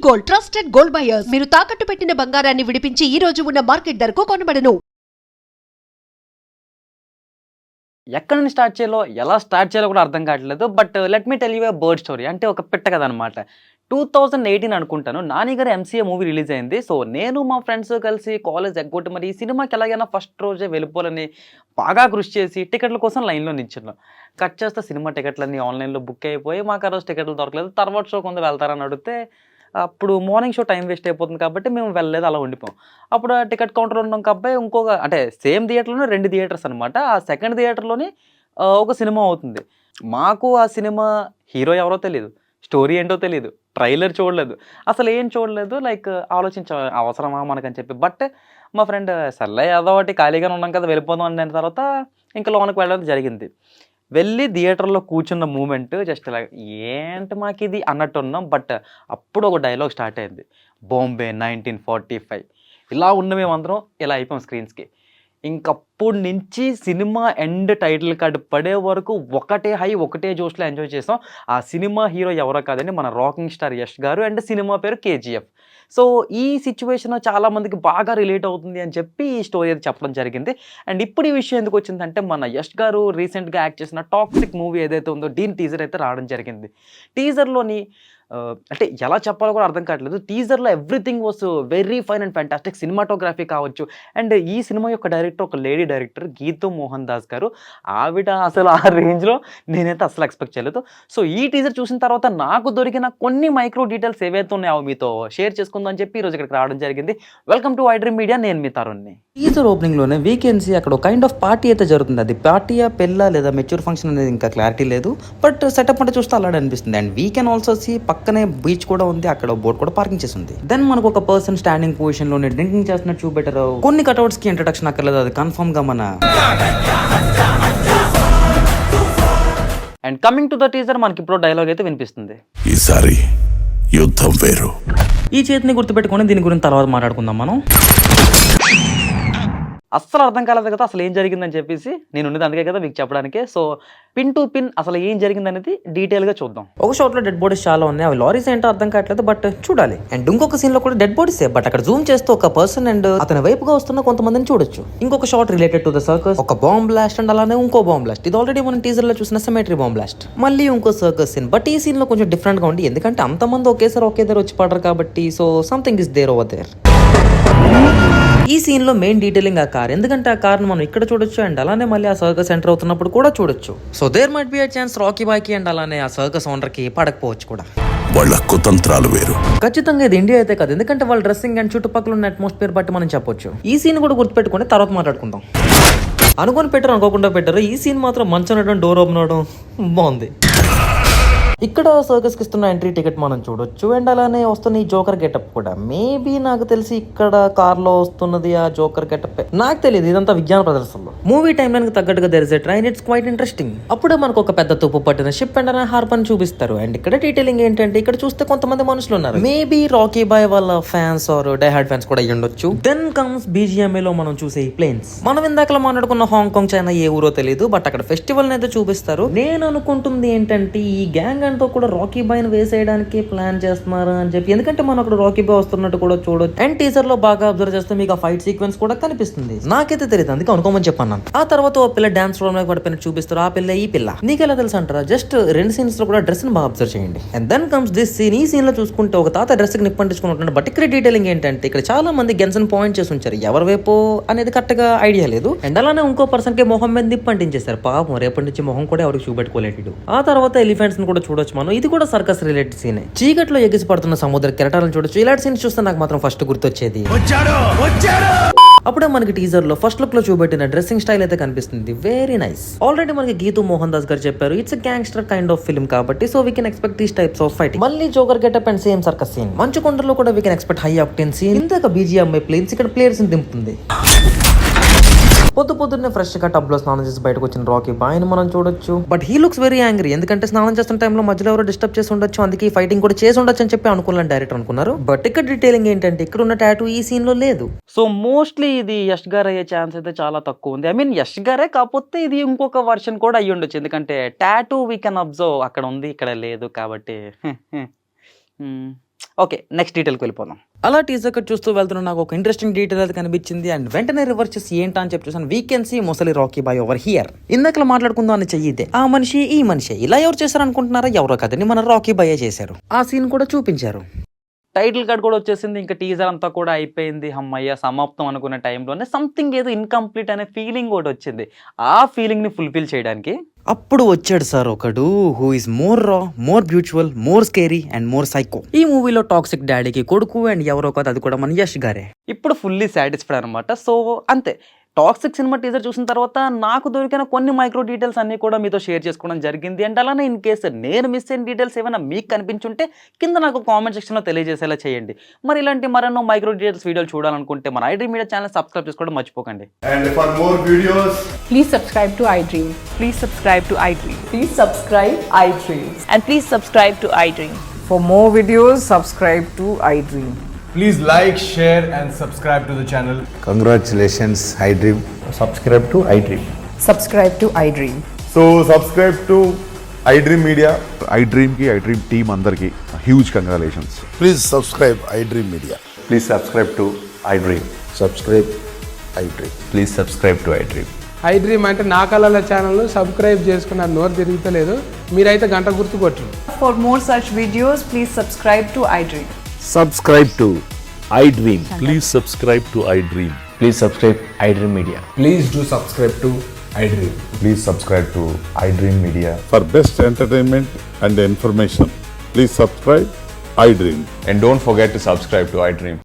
Gold, trusted gold buyers. మీరు తాకట్టు పెట్టిన బంగారాన్ని విడిపించి ఈ రోజు ఉన్న మార్కెట్ ధరకు కొనబడను. ఎక్కడి నుంచి స్టార్ట్ చేయాలో, ఎలా స్టార్ట్ చేయాలో కూడా అర్థం కావట్లేదు. But let me tell you a bird story. అంటే ఒక పిట్ట కథ అనమాట. 2018 అనుకుంటాను. 'నాని గారి ఎంసీఏ' మూవీ రిలీజ్ అయింది. సో నేను మా ఫ్రెండ్స్ కలిసి కాలేజ్ ఎగ్గొట్టి మరి ఈ సినిమాకి ఎలాగైనా ఫస్ట్ రోజే వెళ్ళిపోవాలని బాగా కృషి చేసి టికెట్ల కోసం లైన్‌లో నిల్చున్నాం. కట్ చేస్తే సినిమా టికెట్లన్నీ ఆన్‌లైన్‌లో బుక్ అయిపోయి మాకు ఆ రోజు టికెట్లు దొరకలేదు. తర్వాత షో కొంత వెళ్తారని అడిగితే అప్పుడు మార్నింగ్ షో టైం వేస్ట్ అయిపోతుంది కాబట్టి మేము వెళ్ళలేదు, అలా ఉండిపోయాం. అప్పుడు ఆ టికెట్ కౌంటర్ ఉన్న ఒక అబ్బాయి ఇంకొక అంటే సేమ్ థియేటర్‌లోనే 2 థియేటర్స్ అనమాట. ఆ సెకండ్ థియేటర్‌లోని ఒక సినిమా అవుతుంది. మాకు ఆ సినిమా హీరో ఎవరో తెలీదు. స్టోరీ ఏంటో తెలీదు. ట్రైలర్ చూడలేదు. అసలు ఏం చూడలేదు. లైక్ ఆలోచించాం అవసరమా మనకని చెప్పి. బట్ మా ఫ్రెండ్ సర్లే ఏదో ఒకటి ఖాళీగానే ఉన్నాం కదా వెళ్ళిపోదాం అన్న తర్వాత ఇంకా లోనకి వెళ్ళడం జరిగింది. వెళ్ళి థియేటర్‌లో కూర్చున్న మూమెంట్ జస్ట్ ఇలా ఏంటి మాకిది అన్నట్టున్నాం. బట్ అప్పుడు ఒక డైలాగ్ స్టార్ట్ అయింది. 'బాంబే 1945' ఇలా ఉన్న మేమందరం ఇలా అయిపోయాం స్క్రీన్స్‌కి. ఇంకప్పటి నుంచి సినిమా ఎండ్ టైటిల్ కార్డ్ పడే వరకు ఒకటే హై, ఒకటే జోష్‌లో ఎంజాయ్ చేసాం. ఆ సినిమా హీరో ఎవరో కాదండి, మన రాకింగ్ స్టార్ యష్ గారు. అండ్ సినిమా పేరు 'కేజీఎఫ్'. సో ఈ సిట్యుయేషన్ చాలా మందికి బాగా రిలేట్ అవుతుంది అని చెప్పి ఈ స్టోరీ అయితే చెప్పడం జరిగింది. అండ్ ఇప్పుడు ఈ విషయం ఎందుకు వచ్చిందంటే మన యష్ గారు రీసెంట్‌గా యాక్ట్ చేసిన 'టాక్సిక్' మూవీ ఏదైతే ఉందో దీని టీజర్ అయితే రావడం జరిగింది. టీజర్‌లోని అంటే ఎలా చెప్పాలో కూడా అర్థం కావట్లేదు. టీజర్‌లో everything was very fine and fantastic. Cinematography కావచ్చు. అండ్ ఈ సినిమా యొక్క డైరెక్టర్ ఒక లేడీ డైరెక్టర్ గీతూ మోహన్ దాస్ గారు. ఆవిడ అసలు ఆ రేంజ్‌లో నేనైతే అస్సలు ఎక్స్‌పెక్ట్ చేయలేదు. సో ఈ టీజర్ చూసిన తర్వాత నాకు దొరికిన కొన్ని మైక్రో డీటెయిల్స్ ఏవైతే ఉన్నాయో అవి మీతో షేర్ చేసుకుందాం అని చెప్పి ఈరోజు ఇక్కడికి రావడం జరిగింది. Welcome to iDream media. నేను మీ తరుణ్‌ని. టీజర్ ఓపెనింగ్‌లోనే వీ కెన్ సీ అక్కడ ఒక కైండ్ ఆఫ్ పార్టీ అయితే జరుగుతుంది. అది పార్టీయా, పెళ్ళా లేదా మెచ్యూర్ ఫంక్షన్ అనేది ఇంకా క్లారిటీ లేదు. బట్ సెటప్ అంటే చూస్తే అలాగే అనిపిస్తుంది. And we can also see పక్కనే బీచ్ కూడా ఉంది. అక్కడ బోట్ కూడా పార్కింగ్ చేసి ఉంది. దెన్ మనకు ఒక పర్సన్ స్టాండింగ్ పొజిషన్ లోనే డ్రింకింగ్ చేస్తున్నట్టు చూపెట్టారు. కొన్ని కట్అవుట్స్ కి ఇంట్రడక్షన్ అక్కర్లేదు. అది కన్ఫర్మ్ గా మన and coming to the teaser మనకి ఇప్పుడు డైలాగ్ అయితే వినిపిస్తుంది. ఈసారి యుద్ధం వేరు. ఈ చేతిని గుర్తుపెట్టుకొని దీని గురించి తర్వాత మాట్లాడుకుందాం మనం. అస్సలు అర్థం కాలేదు కదా అసలు ఏం జరిగిందని చెప్పేసి నేను ఉన్నది అందుకే కదా మీకు చెప్పడానికే. సో పిన్ టు పిన్ అసలు ఏం జరిగిందనేది డీటెయిల్గా చూద్దాం. ఒక షాట్ లో డెడ్ బాడీస్ చాలా ఉన్నాయి. అవి లారీస్ ఏంటో అర్థం కావట్లేదు. బట్ చూడాలి. అండ్ ఇంకొక సీన్ లో కూడా డెడ్ బాడీస్. బట్ అక్కడ జూమ్ చేస్తూ ఒక పర్సన్ అండ్ అతని వైపుగా వస్తున్న కొంతమందిని చూడొచ్చు. ఇంకొక shot related to the circus, ఒక బాంబ్ బ్లాస్ట్ అండ్ అలానే ఇంకో బాంబ్ బ్లాస్ట్. ఇది ఆల్రెడీ మనం టీజర్ లో చూసిన సెమెట్రీ బాంబ్ బ్లాస్ట్. మళ్ళీ ఇంకో సర్కస్ సీన్. బట్ ఈ సీన్ లో కొంచెం డిఫరెంట్ గా ఉంది. ఎందుకంటే అంతమంది ఒకేసారి ఒకే దగ్గర వచ్చి పడరు కాబట్టి. So something is there over there. ఈ సీన్ లో మెయిన్ డీటెయిలింగ్ ఆ కార్. ఎందుకంటే ఆ కార్ మనం ఇక్కడ చూడొచ్చు. అండ్ అలానే మళ్ళీ ఆ సర్కస్ ఎంటర్ అవుతున్నప్పుడు కూడా చూడొచ్చు. So there might be a chance Rocky బాయ్కి అండ్ అలానే ఆ సర్కస్ ఓనర్ కి పడకపోవచ్చు కూడా. వాళ్ళ కుతంత్రాలు వేరు. ఖచ్చితంగా ఇది ఇండియా అయితే కాదు. ఎందుకంటే వాళ్ళ డ్రెస్సింగ్ అండ్ చుట్టుపక్కల ఉన్న అట్మాస్ఫియర్ బట్టి మనం చెప్పొచ్చు. ఈ సీన్ కూడా గుర్తుపెట్టుకుని తర్వాత మాట్లాడుకుందాం. అనుకొని పెట్టారు, అనుకోకుండా పెట్టారు. ఈ సీన్ మాత్రం మంచం ఉండడం, డోర్ ఓపెన్ అవడం బాగుంది. ఇక్కడ సర్కస్ కి ఇస్తున్న ఎంట్రీ టికెట్ మనం చూడొచ్చు. అండ్ అలానే వస్తున్న ఈ జోకర్ గెటప్ కూడా మేబీ నాకు తెలిసి ఇక్కడ కార్ లో వస్తున్నది ఆ జోకర్ గెటప్. నాకు తెలియదు, ఇదంతా విజ్ఞాన ప్రదర్శనలో. మూవీ టైం లైన్ కి తగ్గట్టుగా there is a train. It's quite interesting. అప్పుడే మనకు ఒక పెద్ద తుప్పు పట్టిన షిప్ అండ్ అలానే హార్పన్ చూపిస్తారు. అండ్ ఇక్కడ డీటెయిలింగ్ ఏంటంటే ఇక్కడ చూస్తే కొంతమంది మనుషులు ఉన్నారు. మేబీ రాకీ బాయ్ వాళ్ళ ఫ్యాన్స్ ఆర్ డైహార్డ్ ఫ్యాన్స్ కూడా అయ్యుండొచ్చు. దెన్ కమ్స్ BGMA లో మనం చూసే ఈ ప్లేన్స్. మనం ఇందాకలా మాట్లాడుకున్న హాంకాంగ్, చైనా ఏ ఊరో తెలియదు. బట్ అక్కడ ఫెస్టివల్ అయితే చూపిస్తారు. నేను అనుకుంటుంది ఏంటంటే ఈ గ్యాంగ్ తో కూడా రాకీ బాయ్ ని వేసేయడానికి ప్లాన్ చేస్తున్నారు అని చెప్పి. ఎందుకంటే మనం అక్కడ రాకీ బాయ్ వస్తున్నట్టు కూడా చూడొచ్చు. అండ్ టీజర్ లో బాగా అబ్జర్వ్ చేస్తే మీకు ఆ ఫైట్ సీక్వెన్స్ కూడా కనిపిస్తుంది. నాకైతే తెలియదు, అందుకే అనుకోమని చెప్పాను. ఆ తర్వాత ఓ పిల్ల డాన్స్ ఫ్లోర్ మీద పడిపోయినట్టు చూపిస్తారు. ఆ పిల్ల ఈ పిల్ల. నీకెలా తెలుసు అంటారా? జస్ట్ 2 సీన్స్ లో కూడా డ్రెస్ ని బాగా అబ్జర్వ్ చేయండి. And then comes this scene. ఈ సీన్ లో చూసుకుంటే ఒక తాత డ్రెస్ కి నిప్పంటించుకుని ఉంటున్నాడు. బట్ ఇక్కడ డీటెయిలింగ్ ఏంటంటే ఇక్కడ చాలా మంది గెన్స్ పాయింట్ చేసి ఉంచారు. ఎవరి వైపు అనేది కరెక్ట్ గా ఐడియా లేదు. అండ్ అలానే ఇంకో పర్సన్ కి మొహం మీద నిప్పంటించేశారు. పాపం రేపటి నుంచి మొహం కూడా ఎవరికి చూపెట్టుకోలేదు. ఆ తర్వాత ఎలిఫెంట్స్ ని కూడా చూడొచ్చు మనం. ఇది కూడా సర్కస్ రిలేటెడ్ సీనే. చీకట్లో ఎగిసి పడుతున్న సముద్ర కెరటాలను చూడొచ్చు. ఇలాంటి సీన్స్ చూస్తే నాకు మాత్రం ఫస్ట్ గుర్తొచ్చేది అప్పుడే మనకి టీజర్ లో ఫస్ట్ లుక్ లో చూపెట్టిన డ్రెస్సింగ్ స్టైల్ అయితే కనిపిస్తుంది. Very nice. ఆల్రెడీ మనకి గీతూ మోహన్ దాస్ గారు చెప్పారు it's a gangster kind of film కాబట్టి. So we can expect these types of fighting. మళ్ళీ joker getup and same circus scene. మంచు కొండలో కూడా we can expect high octane scene. ఇంతక BGMA ప్లేన్స్ ఇక్కడ ప్లేయర్స్ ని దింపుతుంది. పొద్దున్నే ఫ్రెష్ గా టబ్ లో స్నానం చేసి బయటకు వచ్చిన రాకీ బాయ్ ని మనం చూడొచ్చు. But he looks very angry. ఎందుకంటే స్నానం చేస్తున్న టైంలో మధ్యలో ఎవరో డిస్టర్బ్ చేసి ఉండొచ్చు. అందుకే ఫైటింగ్ కూడా చేసి ఉండొచ్చు అని చెప్పి అనుకున్నాను డైరెక్టర్ అనుకున్నారు. బట్ ఇక్కడ డీటెయిలింగ్ ఏంటంటే ఇక్కడ ఉన్న టాటూ ఈ సీన్ లో లేదు. సో మోస్ట్లీ ఇది యష్ గారు అయ్యే ఛాన్స్ అయితే చాలా తక్కువ ఉంది. ఐ మీన్ యష్ గారే, కాకపోతే ఇది ఇంకొక వర్షన్ కూడా అయ్యి ఉండొచ్చు. ఎందుకంటే టాటూ వీ కెన్ అబ్జర్వ్ అక్కడ ఉంది, ఇక్కడ లేదు కాబట్టి. ఓకే, నెక్స్ట్ డీటెయిల్కి వెళ్ళిపోదాం. అలా టీజర్ కట్ చూస్తూ వెళ్తున్నా నాకు ఒక ఇంట్రెస్టింగ్ డీటెయిల్ అయితే కనిపించింది అండ్ వెంటనే రివర్స్ చేసి ఏంటా అని చెప్పి చూసాను. వీ కెన్ సీ మొసలి రాకీ బాయ్ ఓవర్ హియర్. ఇందాకలా మాట్లాడుకుందాం అని చెయ్యితే ఆ మనిషి ఈ మనిషి ఇలా ఎవరు చేశారు అనుకుంటున్నారా? ఎవరో కదని మన రాకీ బాయ్ చేశారు. ఆ సీన్ కూడా చూపించారు. టైటిల్ కార్డ్ కూడా వచ్చేసింది, ఇంకా టీజర్ అంతా కూడా అయిపోయింది, అమ్మయ్య సమాప్తం అనుకున్న టైంలోనే సంథింగ్ ఏదో ఇన్కంప్లీట్ అనే ఫీలింగ్ కూడా వచ్చింది. ఆ ఫీలింగ్ని ఫుల్ఫిల్ చేయడానికి అప్పుడు వచ్చాడు సార్ ఒకడు హూ ఇస్ మోర్ రా, more beautiful, more scary and more psycho. ఈ మూవీలో టాక్సిక్ డాడీకి కొడుకు అండ్ ఎవరో కదా, అది కూడా మన యష్ గారే. ఇప్పుడు ఫుల్లీ సాటిస్ఫైడ్ అనమాట. సో అంతే, టాక్సిక్ సినిమా టీజర్ చూసిన తర్వాత నాకు దొరికిన కొన్ని మైక్రో డీటెయిల్స్ అన్ని కూడా మీతో షేర్ చేసుకోవడం జరిగింది. అండ్ అలానే ఇన్ కేసు నేను మిస్ అయిన డీటెయిల్స్ ఏమైనా మీకు కనిపించుంటే కింద నాకు కామెంట్ సెక్షన్లో తెలియజేసేలా చేయండి. మరి ఇలాంటి మరెన్నో మైక్రో డీటెయిల్స్ వీడియోలు చూడాలనుకుంటే మన iDream Media ఛానల్ సబ్స్క్రైబ్ చేసుకోవడం మర్చిపోకండి. And for more videos, Please subscribe to iDream. Please subscribe to iDream. Please subscribe iDream. And please subscribe to iDream. For more videos, subscribe to iDream. please like, share and subscribe to the channel. Congratulations, iDream. Subscribe to iDream. Subscribe to iDream. So subscribe to iDream Media. iDream ki iDream team అందరికి huge congratulations. Please subscribe iDream Media. Please subscribe to iDream. Subscribe iDream. Please subscribe to iDream. iDream అంటే నా కళల channel subscribe చేసుకున్న నోరు తిరుగుతలేదు, మీరైతే గంట గుర్తు కొట్టు. For more such videos, please subscribe to iDream. Subscribe to iDream. Please subscribe to iDream. Please subscribe iDream Media. Please do subscribe to iDream. Please subscribe to iDream Media. For best entertainment and information please subscribe iDream. And don't forget to subscribe to iDream.